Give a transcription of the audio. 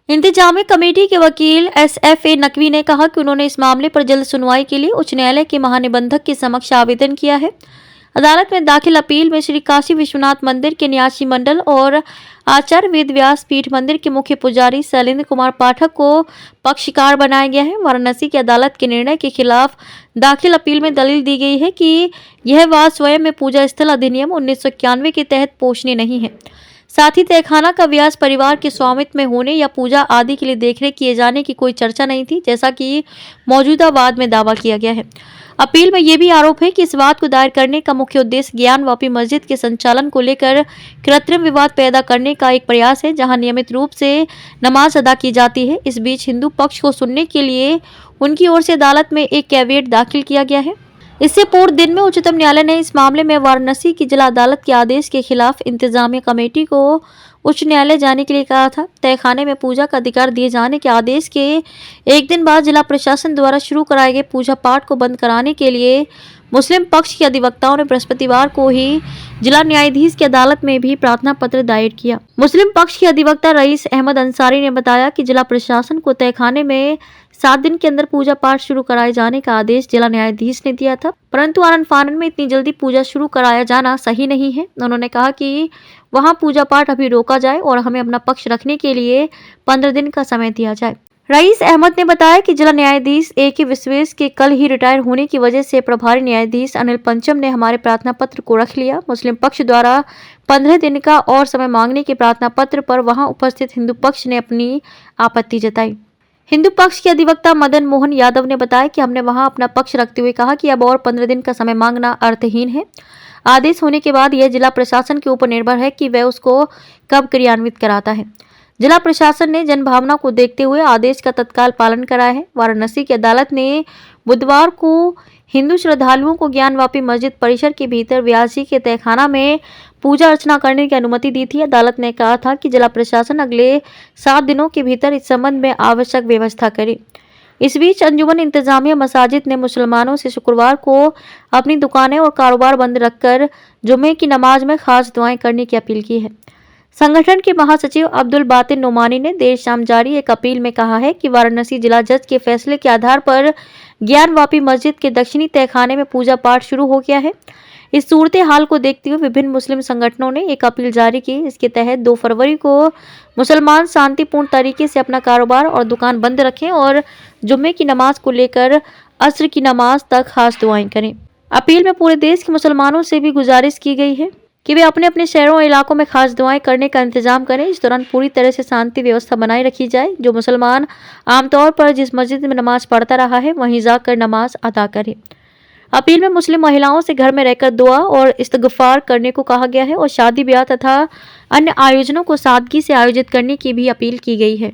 इंतजामिया कमेटी के वकील SFA नकवी ने कहा कि उन्होंने इस मामले पर जल्द सुनवाई के लिए उच्च न्यायालय के महानिबंधक के समक्ष आवेदन किया है। अदालत में दाखिल अपील में श्री काशी विश्वनाथ मंदिर के न्यासी मंडल और आचार्य वेद व्यास पीठ मंदिर के मुख्य पुजारी शैलेंद्र कुमार पाठक को पक्षकार बनाया गया है। वाराणसी की अदालत के निर्णय के खिलाफ दाखिल अपील में दलील दी गई है कि यह वाद स्वयं में पूजा स्थल अधिनियम 1991 के तहत पोषणीय नहीं है। साथ ही तहखाना का व्यास परिवार के स्वामित्व में होने या पूजा आदि के लिए देखरेख किए जाने की कोई चर्चा नहीं थी, जैसा कि मौजूदा वाद में दावा किया गया है। अपील में यह भी आरोप है कि इस वाद को दायर करने का मुख्य उद्देश्य ज्ञानवापी मस्जिद के संचालन को लेकर कृत्रिम विवाद पैदा करने का एक प्रयास है, जहां नियमित रूप से नमाज अदा की जाती है। इस बीच हिंदू पक्ष को सुनने के लिए उनकी ओर से अदालत में एक कैविएट दाखिल किया गया है। इससे पूर्व दिन में उच्चतम न्यायालय ने इस मामले में वाराणसी की जिला अदालत के आदेश के खिलाफ इंतजामिया कमेटी को उच्च न्यायालय जाने के लिए कहा था। तहखाने में पूजा का अधिकार दिए जाने के आदेश के एक दिन बाद जिला प्रशासन द्वारा शुरू कराए गए पूजा पाठ को बंद कराने के लिए मुस्लिम पक्ष के अधिवक्ताओं ने बृहस्पतिवार को ही जिला न्यायाधीश की अदालत में भी प्रार्थना पत्र दायर किया। मुस्लिम पक्ष के अधिवक्ता रईस अहमद अंसारी ने बताया कि जिला प्रशासन को तहखाने में 7 दिन के अंदर पूजा पाठ शुरू कराए जाने का आदेश जिला न्यायाधीश ने दिया था, परंतु आनन फानन में इतनी जल्दी पूजा शुरू कराया जाना सही नहीं है। उन्होंने कहा कि वहां पूजा पाठ अभी रोका जाए और हमें अपना पक्ष रखने के लिए 15 दिन का समय दिया जाए। रईस अहमद ने बताया कि जिला न्यायाधीश A.K. विश्वेश के कल ही रिटायर होने की वजह से प्रभारी न्यायाधीश अनिल पंचम ने हमारे प्रार्थना पत्र को रख लिया। मुस्लिम पक्ष द्वारा 15 दिन का और समय मांगने के प्रार्थना पत्र पर वहां उपस्थित हिंदू पक्ष ने अपनी आपत्ति जताई। हिंदू पक्ष के अधिवक्ता मदन मोहन यादव ने बताया कि हमने वहां अपना पक्ष रखते हुए कहा कि अब और 15 दिन का समय मांगना अर्थहीन है। आदेश होने के बाद यह जिला प्रशासन के ऊपर निर्भर है कि वह उसको कब क्रियान्वित कराता है। जिला प्रशासन ने जनभावना को देखते हुए आदेश का तत्काल पालन कराया है। वाराणसी की अदालत ने बुधवार को हिंदू श्रद्धालुओं को ज्ञानवापी मस्जिद परिसर के भीतर व्यास जी के तहखाना में पूजा अर्चना करने की अनुमति दी थी। अदालत ने कहा था कि जिला प्रशासन अगले 7 दिनों के भीतर इस संबंध में आवश्यक व्यवस्था करे। इस बीच अंजुमन इंतजामिया मसाजिद ने मुसलमानों से शुक्रवार को अपनी दुकानें और कारोबार बंद रखकर जुम्मे की नमाज में खास दुआएं करने की अपील की है। संगठन के महासचिव अब्दुल बातिन नोमानी ने देर शाम जारी एक अपील में कहा है कि वाराणसी जिला जज के फैसले के आधार पर ज्ञानवापी मस्जिद के दक्षिणी तहखाने में पूजा पाठ शुरू हो गया है। इस सूरत हाल को देखते हुए विभिन्न मुस्लिम संगठनों ने एक अपील जारी की। इसके तहत 2 फरवरी को मुसलमान शांतिपूर्ण तरीके से अपना कारोबार और दुकान बंद रखें और जुम्मे की नमाज को लेकर असर की नमाज तक खास दुआएं करें। अपील में पूरे देश के मुसलमानों से भी गुजारिश की गई है कि वे अपने अपने शहरों और इलाकों में खास दुआएं करने का इंतजाम करें। इस दौरान पूरी तरह से शांति व्यवस्था बनाए रखी जाए। जो मुसलमान आमतौर पर जिस मस्जिद में नमाज पढ़ता रहा है वहीं जाकर नमाज अदा करे। अपील में मुस्लिम महिलाओं से घर में रहकर दुआ और इस्तगफार करने को कहा गया है और शादी ब्याह तथा अन्य आयोजनों को सादगी से आयोजित करने की भी अपील की गई है।